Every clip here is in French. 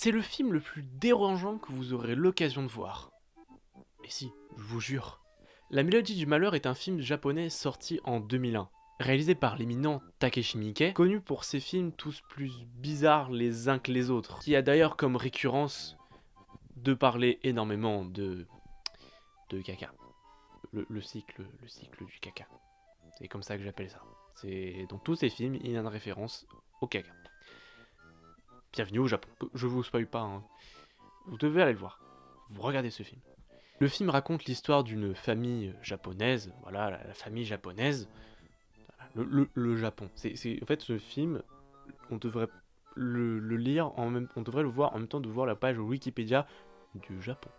C'est le film le plus dérangeant que vous aurez l'occasion de voir. Et si, je vous jure. La Mélodie du Malheur est un film japonais sorti en 2001, réalisé par l'éminent Takeshi Miike, connu pour ses films tous plus bizarres les uns que les autres, qui a d'ailleurs comme récurrence de parler énormément de caca. Le cycle du caca. C'est comme ça que j'appelle ça. C'est dans tous ces films, il y a une référence au caca. Bienvenue au Japon. Je vous spoil pas, hein. Vous devez aller le voir. Vous regardez ce film. Le film raconte l'histoire d'une famille japonaise, voilà, la famille japonaise, le Japon. En fait, ce film, on devrait le lire, on devrait le voir en même temps de voir la page Wikipédia du Japon.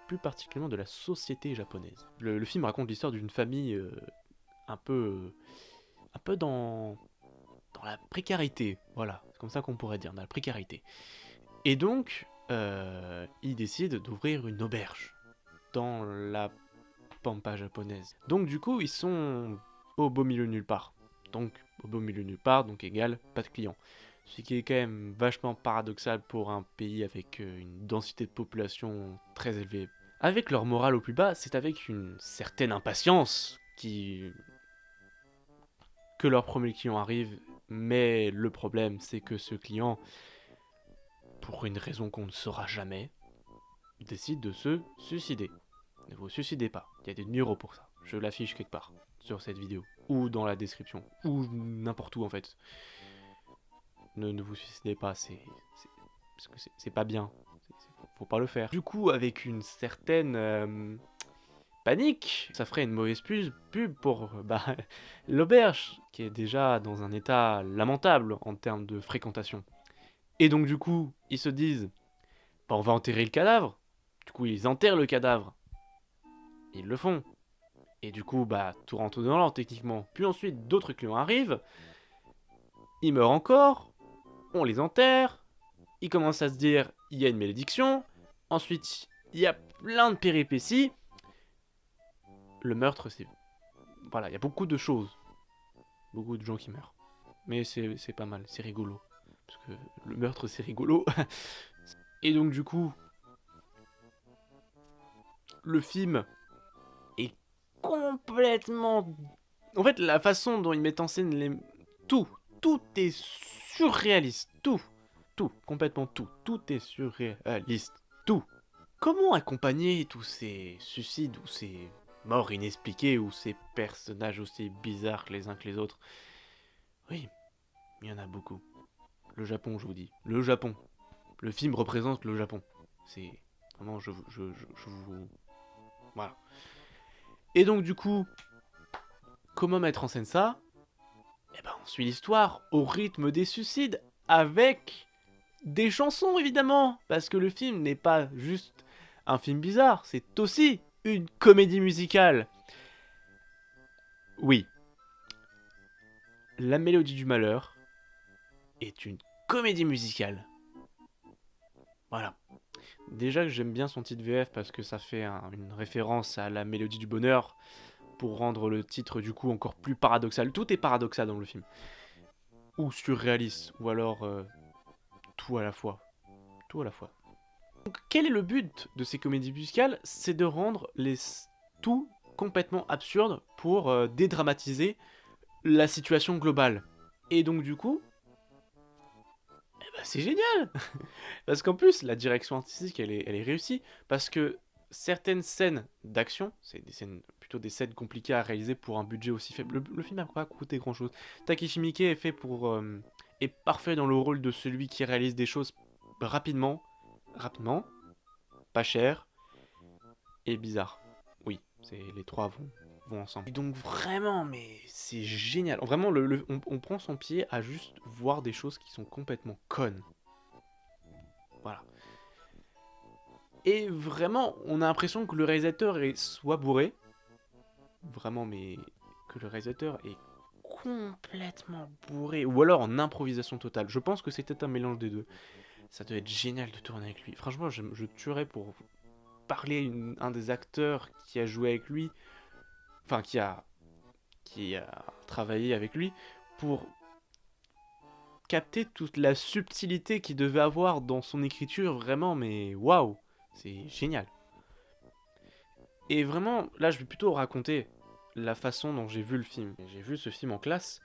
Plus particulièrement de la société japonaise. Le film raconte l'histoire d'une famille un peu dans la précarité, voilà, c'est comme ça qu'on pourrait dire, dans la précarité. Et donc, ils décident d'ouvrir une auberge dans la pampa japonaise. Donc du coup, ils sont au beau milieu de nulle part. Donc au beau milieu de nulle part, donc égal, pas de clients. Ce qui est quand même vachement paradoxal pour un pays avec une densité de population très élevée. Avec leur morale au plus bas, c'est avec une certaine impatience que leur premier client arrive, mais le problème c'est que ce client, pour une raison qu'on ne saura jamais, décide de se suicider. Ne vous suicidez pas, il y a des numéros pour ça. Je l'affiche quelque part sur cette vidéo, ou dans la description, ou n'importe où en fait. Ne vous suicidez pas, parce que c'est pas bien. Faut pas le faire. Du coup, avec une certaine panique, ça ferait une mauvaise pub pour l'auberge, qui est déjà dans un état lamentable en termes de fréquentation. Et donc du coup, ils se disent, bah, on va enterrer le cadavre. Du coup, ils enterrent le cadavre. Ils le font. Et du coup, bah, tout rentre dans l'ordre techniquement. Puis ensuite, d'autres clients arrivent. Ils meurent encore. On les enterre. Ils commencent à se dire, il y a une malédiction. Ensuite, il y a plein de péripéties. Le meurtre, c'est... Voilà, il y a beaucoup de choses. Beaucoup de gens qui meurent. Mais c'est pas mal, c'est rigolo. Parce que le meurtre, c'est rigolo. Et donc, du coup, le film est complètement... En fait, la façon dont il met en scène les... Tout est surréaliste. Tout, complètement tout. Tout est surréaliste. Tout. Comment accompagner tous ces suicides ou ces morts inexpliquées ou ces personnages aussi bizarres les uns que les autres? Oui, il y en a beaucoup. Le Japon, je vous dis. Le Japon. Le film représente le Japon. C'est vraiment, je vous... Voilà. Et donc, du coup, comment mettre en scène ça? Eh ben, on suit l'histoire au rythme des suicides avec des chansons, évidemment. Parce que le film n'est pas juste un film bizarre, c'est aussi une comédie musicale. Oui, La Mélodie du Malheur est une comédie musicale. Voilà. Déjà que j'aime bien son titre VF parce que ça fait une référence à La Mélodie du Bonheur pour rendre le titre du coup encore plus paradoxal. Tout est paradoxal dans le film. Ou surréaliste, ou alors tout à la fois. Tout à la fois. Donc, quel est le but de ces comédies musicales? C'est de rendre tout complètement absurde pour dédramatiser la situation globale. Et donc du coup, c'est génial. Parce qu'en plus, la direction artistique, elle est réussie. Parce que certaines scènes d'action, c'est plutôt des scènes compliquées à réaliser pour un budget aussi faible. Le film n'a pas coûté grand chose. Takeshi Miike est fait est parfait dans le rôle de celui qui réalise des choses rapidement, pas cher et bizarre. Oui, les trois vont ensemble. Et donc vraiment, mais c'est génial. Vraiment, on prend son pied à juste voir des choses qui sont complètement connes. Voilà. Et vraiment, on a l'impression que le réalisateur est soit bourré, vraiment, mais que le réalisateur est complètement bourré, ou alors en improvisation totale. Je pense que c'était un mélange des deux. Ça devait être génial de tourner avec lui. Franchement, je tuerais pour parler un des acteurs qui a joué avec lui, enfin qui a travaillé avec lui, pour capté toute la subtilité qu'il devait avoir dans son écriture, vraiment, mais waouh, c'est génial. Et vraiment, là, je vais plutôt raconter la façon dont j'ai vu le film. J'ai vu ce film en classe,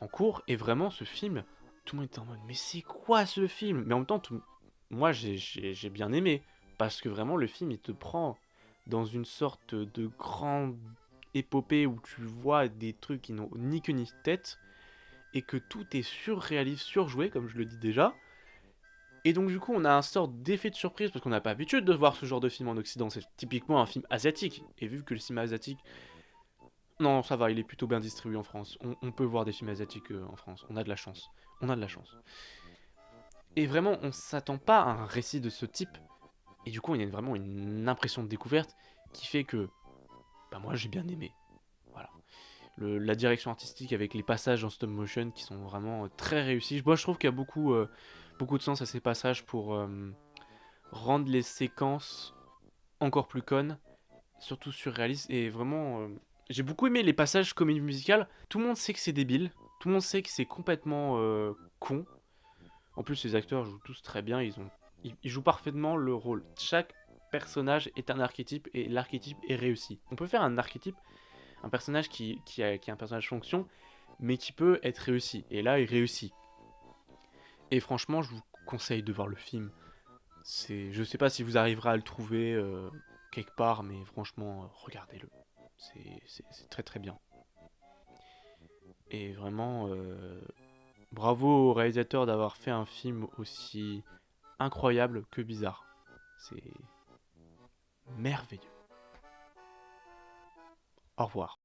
en cours, et vraiment, ce film, tout le monde était en mode, mais c'est quoi ce film? Mais en même temps, moi, j'ai bien aimé, parce que vraiment, le film, il te prend dans une sorte de grande épopée où tu vois des trucs qui n'ont ni queue ni tête, et que tout est surréaliste, surjoué, comme je le dis déjà. Et donc du coup, on a un sort d'effet de surprise parce qu'on n'a pas l'habitude de voir ce genre de film en Occident. C'est typiquement un film asiatique. Et vu que le cinéma asiatique, non, ça va, il est plutôt bien distribué en France. On peut voir des films asiatiques en France. On a de la chance. On a de la chance. Et vraiment, on s'attend pas à un récit de ce type. Et du coup, il y a vraiment une impression de découverte qui fait que, bah moi, j'ai bien aimé. Voilà. La direction artistique avec les passages en stop motion qui sont vraiment très réussis. Moi, je trouve qu'il y a beaucoup de sens à ces passages pour rendre les séquences encore plus connes, surtout surréalistes. Et vraiment, j'ai beaucoup aimé les passages comédie musicale. Tout le monde sait que c'est débile, tout le monde sait que c'est complètement con. En plus, les acteurs jouent tous très bien, ils jouent parfaitement le rôle. Chaque personnage est un archétype et l'archétype est réussi. On peut faire un archétype, un personnage qui a un personnage fonction, mais qui peut être réussi. Et là, il réussit. Et franchement, je vous conseille de voir le film. Je sais pas si vous arriverez à le trouver quelque part, mais franchement, regardez-le. C'est très très bien. Et vraiment, bravo au réalisateur d'avoir fait un film aussi incroyable que bizarre. C'est merveilleux. Au revoir.